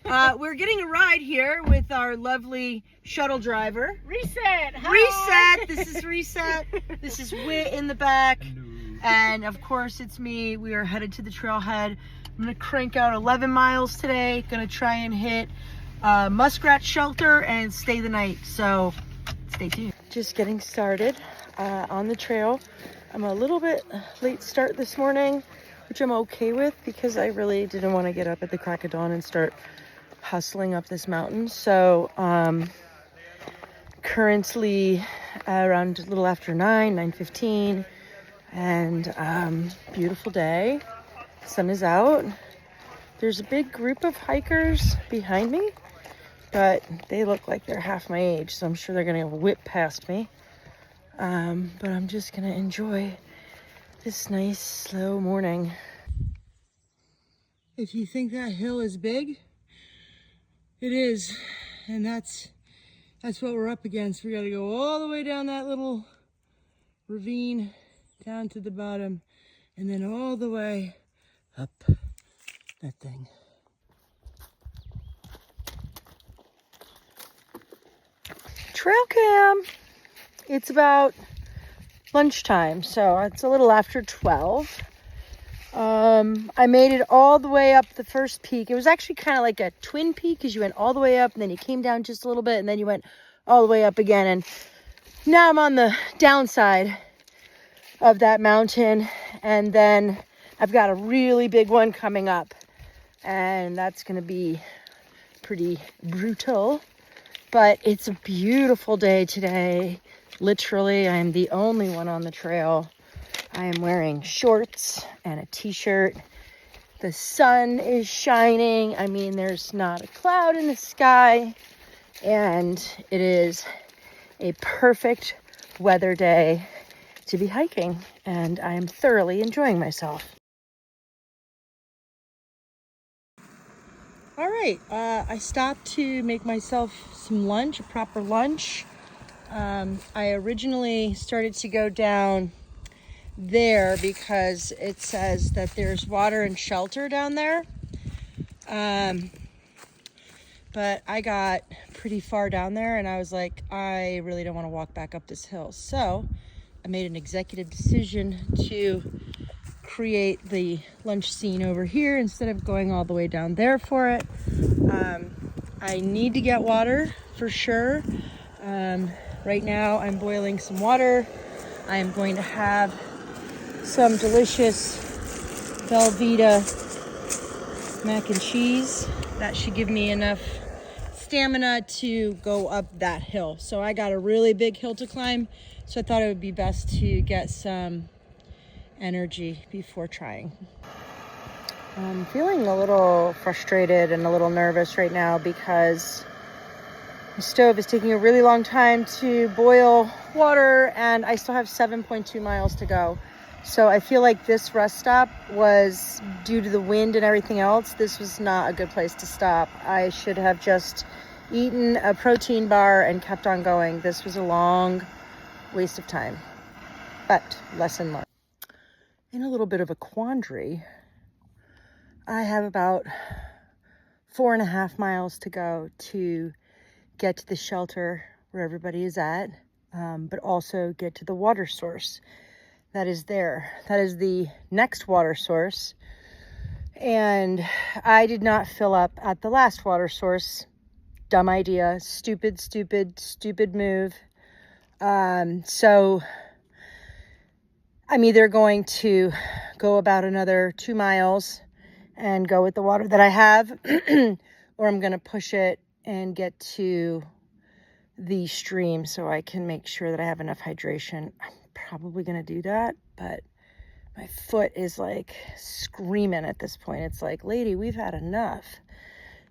We're getting a ride here with our lovely shuttle driver. Reset! Hi. Reset! This is Reset. This is Wit in the back. And of course it's me. We are headed to the trailhead. I'm gonna crank out 11 miles today. Gonna try and hit Muskrat Shelter and stay the night. So stay tuned. Just getting started on the trail. I'm a little bit late start this morning, which I'm okay with because I really didn't want to get up at the crack of dawn and start hustling up this mountain. So currently around a little after 9:15, and beautiful day. Sun is out. There's a big group of hikers behind me, but they look like they're half my age, so I'm sure they're gonna whip past me. But I'm just gonna enjoy this nice slow morning. If you think that hill is big, it is, and that's what we're up against. We gotta go all the way down that little ravine down to the bottom, and then all the way up that thing. Trail cam. It's about lunchtime, so it's a little after 12. I made it all the way up the first peak. It was actually kind of like a twin peak because you went all the way up and then you came down just a little bit and then you went all the way up again. And now I'm on the downside of that mountain, and then I've got a really big one coming up, and that's going to be pretty brutal. But it's a beautiful day today. Literally, I am the only one on the trail. I am wearing shorts and a t-shirt. The sun is shining. I mean, there's not a cloud in the sky. And it is a perfect weather day to be hiking. And I am thoroughly enjoying myself. All right, I stopped to make myself some lunch, a proper lunch. I originally started to go down there because it says that there's water and shelter down there. But I got pretty far down there and I was like, I really don't want to walk back up this hill. So I made an executive decision to create the lunch scene over here instead of going all the way down there for it. I need to get water for sure. Right now I'm boiling some water. I am going to have some delicious Velveeta mac and cheese. That should give me enough stamina to go up that hill. So I got a really big hill to climb, so I thought it would be best to get some energy before trying. I'm feeling a little frustrated and a little nervous right now because the stove is taking a really long time to boil water and I still have 7.2 miles to go. So I feel like this rest stop was due to the wind and everything else. This was not a good place to stop. I should have just eaten a protein bar and kept on going. This was a long waste of time, but lesson learned. In a little bit of a quandary, I have about 4.5 miles to go to get to the shelter where everybody is at, but also get to the water source that is there. That is the next water source. And I did not fill up at the last water source. Dumb idea. Stupid move. So I'm either going to go about another 2 miles and go with the water that I have, or I'm going to push it and get to the stream so I can make sure that I have enough hydration. I'm probably going to do that, but my foot is like screaming at this point. It's like, lady, we've had enough.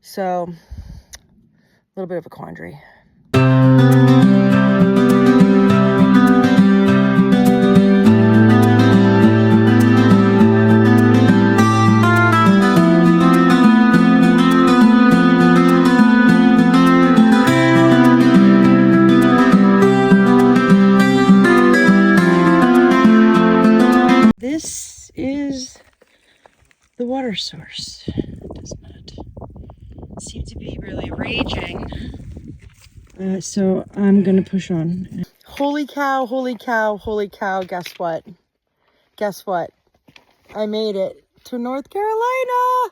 So a little bit of a quandary. This is the water source. It does not seem to be really raging. So I'm gonna push on. Holy cow, holy cow, holy cow, guess what? Guess what? I made it to North Carolina!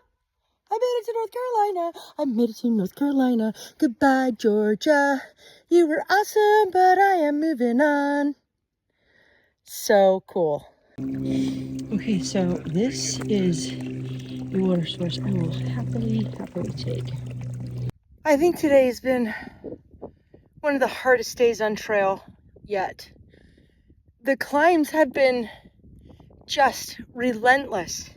I made it to North Carolina! I made it to North Carolina. Goodbye, Georgia. You were awesome, but I am moving on. So cool. Okay, so this is the water source I will happily take. I think today has been one of the hardest days on trail yet. The climbs have been just relentless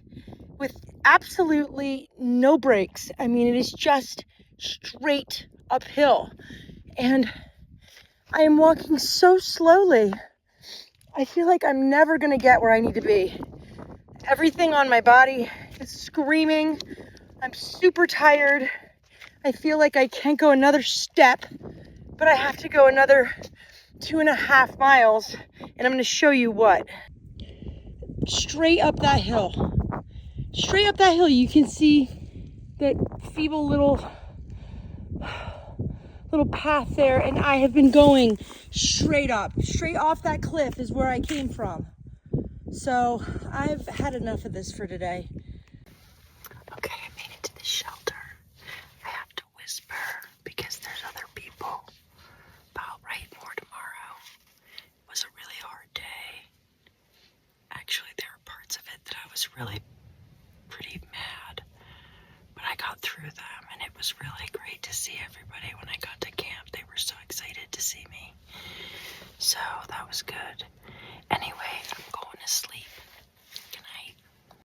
with absolutely no breaks. I mean, it is just straight uphill. And I am walking so slowly. I feel like I'm never gonna get where I need to be. Everything on my body is screaming. I'm super tired. I feel like I can't go another step, but I have to go another 2.5 miles, and I'm gonna show you what. Straight up that hill, you can see that feeble little path there, and I have been going straight up, straight off that cliff is where I came from. So I've had enough of this for today. Okay, I made it to the shelter. I have to whisper because there's other people, but I'll write more tomorrow. It was a really hard day. Actually, there are parts of it that I was really pretty mad, but I got through them, and it was really great to see everybody when I got to camp. They were so excited to see me. So that was good.